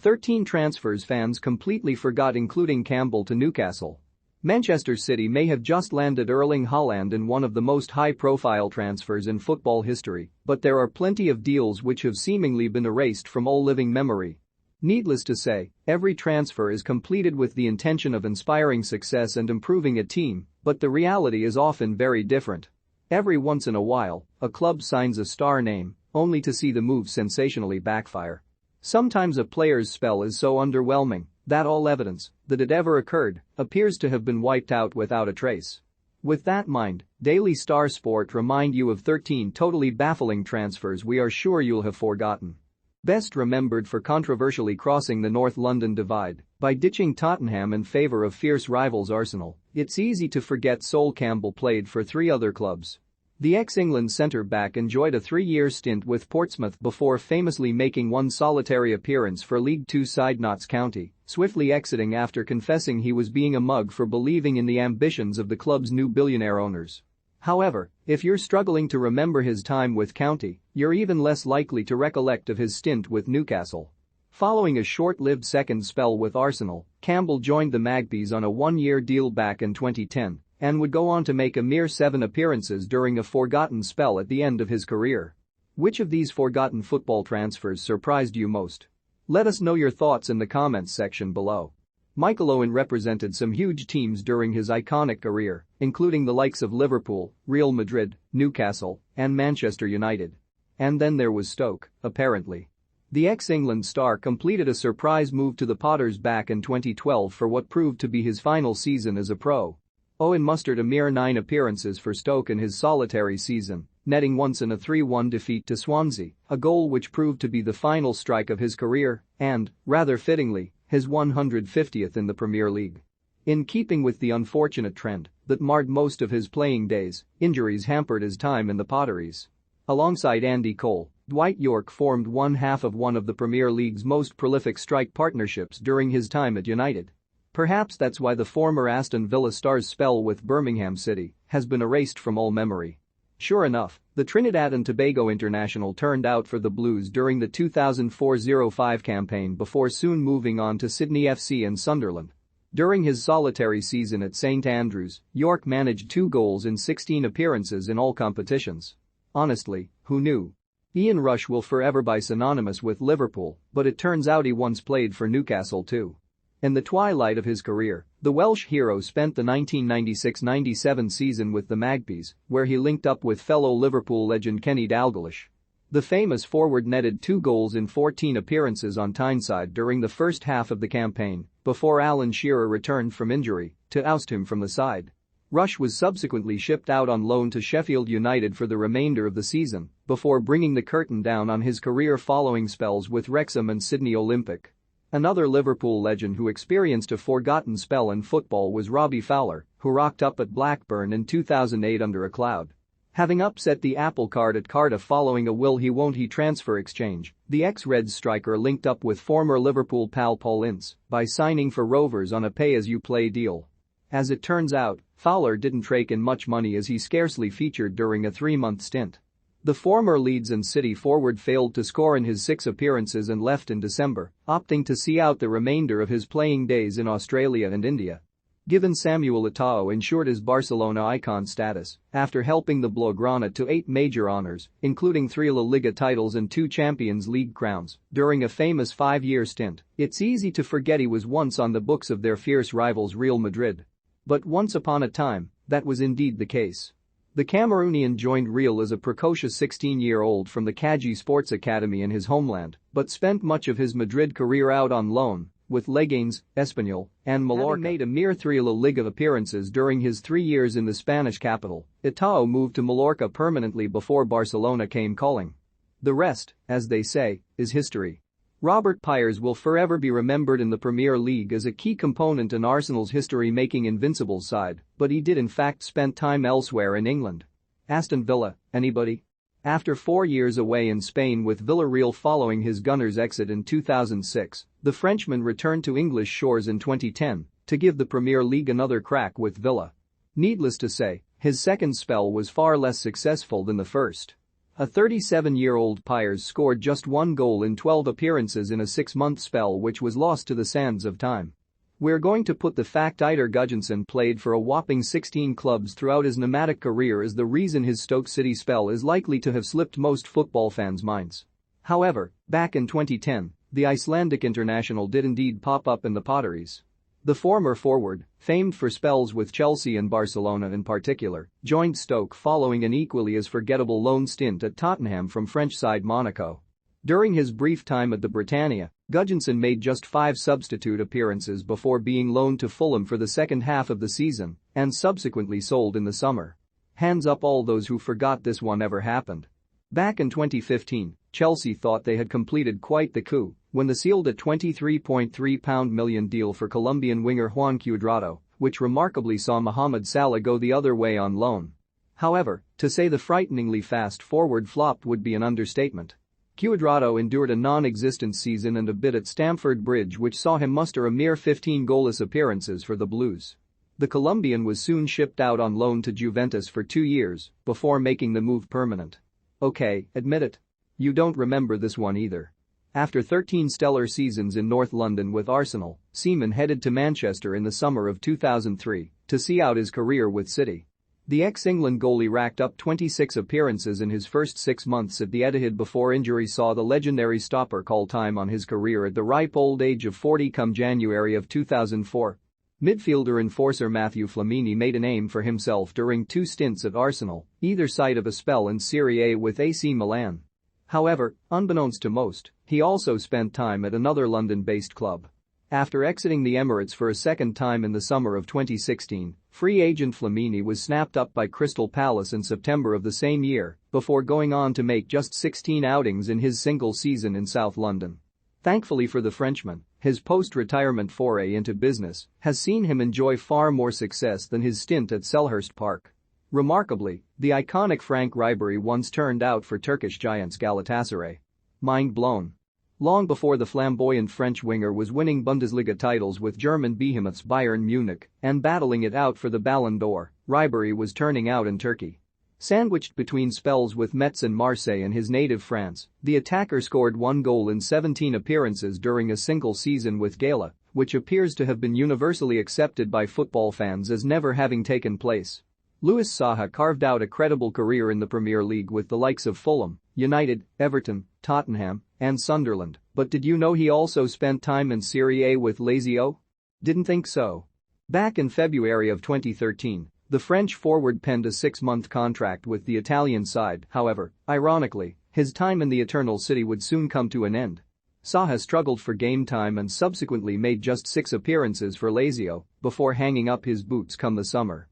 13 transfers fans completely forgot, including Campbell to Newcastle. Manchester City may have just landed Erling Haaland in one of the most high-profile transfers in football history, but there are plenty of deals which have seemingly been erased from all living memory. Needless to say, every transfer is completed with the intention of inspiring success and improving a team, but the reality is often very different. Every once in a while, a club signs a star name, only to see the move sensationally backfire. Sometimes a player's spell is so underwhelming that all evidence that it ever occurred appears to have been wiped out without a trace. With that in mind, Daily Star Sport remind you of 13 totally baffling transfers we are sure you'll have forgotten. Best remembered for controversially crossing the North London divide by ditching Tottenham in favour of fierce rivals Arsenal, it's easy to forget Sol Campbell played for 3 other clubs. The ex-England centre-back enjoyed a 3-year stint with Portsmouth before famously making one solitary appearance for League Two side Notts County, swiftly exiting after confessing he was being a mug for believing in the ambitions of the club's new billionaire owners. However, if you're struggling to remember his time with County, you're even less likely to recollect of his stint with Newcastle. Following a short-lived second spell with Arsenal, Campbell joined the Magpies on a 1-year deal back in 2010 and would go on to make a mere 7 appearances during a forgotten spell at the end of his career. Which of these forgotten football transfers surprised you most? Let us know your thoughts in the comments section below. Michael Owen represented some huge teams during his iconic career, including the likes of Liverpool, Real Madrid, Newcastle, and Manchester United. And then there was Stoke, apparently. The ex-England star completed a surprise move to the Potters back in 2012 for what proved to be his final season as a pro. Owen mustered a mere 9 appearances for Stoke in his solitary season, netting once in a 3-1 defeat to Swansea, a goal which proved to be the final strike of his career and, rather fittingly, his 150th in the Premier League. In keeping with the unfortunate trend that marred most of his playing days, injuries hampered his time in the Potteries. Alongside Andy Cole, Dwight Yorke formed one half of one of the Premier League's most prolific strike partnerships during his time at United. Perhaps that's why the former Aston Villa star's spell with Birmingham City has been erased from all memory. Sure enough, the Trinidad and Tobago international turned out for the Blues during the 2004-05 campaign before soon moving on to Sydney FC and Sunderland. During his solitary season at St Andrews, Yorke managed 2 goals in 16 appearances in all competitions. Honestly, who knew? Ian Rush will forever be synonymous with Liverpool, but it turns out he once played for Newcastle too. In the twilight of his career, the Welsh hero spent the 1996-97 season with the Magpies, where he linked up with fellow Liverpool legend Kenny Dalglish. The famous forward netted 2 goals in 14 appearances on Tyneside during the first half of the campaign, before Alan Shearer returned from injury to oust him from the side. Rush was subsequently shipped out on loan to Sheffield United for the remainder of the season, before bringing the curtain down on his career following spells with Wrexham and Sydney Olympic. Another Liverpool legend who experienced a forgotten spell in football was Robbie Fowler, who rocked up at Blackburn in 2008 under a cloud. Having upset the apple cart at Cardiff following a will-he-won't-he transfer exchange, the ex-Reds striker linked up with former Liverpool pal Paul Ince by signing for Rovers on a pay-as-you-play deal. As it turns out, Fowler didn't rake in much money as he scarcely featured during a 3-month stint. The former Leeds and City forward failed to score in his 6 appearances and left in December, opting to see out the remainder of his playing days in Australia and India. Given Samuel Eto'o ensured his Barcelona icon status after helping the Blaugrana to 8 major honors, including 3 La Liga titles and 2 Champions League crowns, during a famous 5-year stint, it's easy to forget he was once on the books of their fierce rivals Real Madrid. But once upon a time, that was indeed the case. The Cameroonian joined Real as a precocious 16-year-old from the Kaji Sports Academy in his homeland, but spent much of his Madrid career out on loan with Leganes, Espanyol, and Mallorca. Having made a mere 3 La Liga appearances during his 3 years in the Spanish capital, Eto'o moved to Mallorca permanently before Barcelona came calling. The rest, as they say, is history. Robert Pires will forever be remembered in the Premier League as a key component in Arsenal's history-making Invincibles side, but he did in fact spend time elsewhere in England. Aston Villa, anybody? After 4 years away in Spain with Villarreal following his Gunners' exit in 2006, the Frenchman returned to English shores in 2010 to give the Premier League another crack with Villa. Needless to say, his second spell was far less successful than the first. A 37-year-old Pires scored just one goal in 12 appearances in a 6-month spell which was lost to the sands of time. We're going to put the fact Eidur Gudjohnsen played for a whopping 16 clubs throughout his nomadic career as the reason his Stoke City spell is likely to have slipped most football fans' minds. However, back in 2010, the Icelandic international did indeed pop up in the potteries. The former forward, famed for spells with Chelsea and Barcelona in particular, joined Stoke following an equally as forgettable loan stint at Tottenham from French side Monaco. During his brief time at the Britannia, Gudjohnsen made just 5 substitute appearances before being loaned to Fulham for the second half of the season and subsequently sold in the summer. Hands up all those who forgot this one ever happened. Back in 2015, Chelsea thought they had completed quite the coup when they sealed a £23.3 million deal for Colombian winger Juan Cuadrado, which remarkably saw Mohamed Salah go the other way on loan. However, to say the frighteningly fast forward flopped would be an understatement. Cuadrado endured a non-existent season and a bit at Stamford Bridge which saw him muster a mere 15 goalless appearances for the Blues. The Colombian was soon shipped out on loan to Juventus for 2 years before making the move permanent. Okay, admit it. You don't remember this one either. After 13 stellar seasons in North London with Arsenal, Seaman headed to Manchester in the summer of 2003 to see out his career with City. The ex-England goalie racked up 26 appearances in his first 6 months at the Etihad before injury saw the legendary stopper call time on his career at the ripe old age of 40 come January of 2004. Midfielder enforcer Matthew Flamini made a name for himself during 2 stints at Arsenal, either side of a spell in Serie A with AC Milan. However, unbeknownst to most, he also spent time at another London-based club. After exiting the Emirates for a second time in the summer of 2016, free agent Flamini was snapped up by Crystal Palace in September of the same year before going on to make just 16 outings in his single season in South London. Thankfully for the Frenchman, his post-retirement foray into business has seen him enjoy far more success than his stint at Selhurst Park. Remarkably, the iconic Frank Ribery once turned out for Turkish giants Galatasaray. Mind blown. Long before the flamboyant French winger was winning Bundesliga titles with German behemoths Bayern Munich and battling it out for the Ballon d'Or, Ribery was turning out in Turkey. Sandwiched between spells with Metz and Marseille in his native France, the attacker scored 1 goal in 17 appearances during a single season with Gala, which appears to have been universally accepted by football fans as never having taken place. Louis Saha carved out a credible career in the Premier League with the likes of Fulham, United, Everton, Tottenham, and Sunderland, but did you know he also spent time in Serie A with Lazio? Didn't think so. Back in February of 2013, the French forward penned a 6-month contract with the Italian side, however, ironically, his time in the Eternal City would soon come to an end. Saha struggled for game time and subsequently made just 6 appearances for Lazio before hanging up his boots come the summer.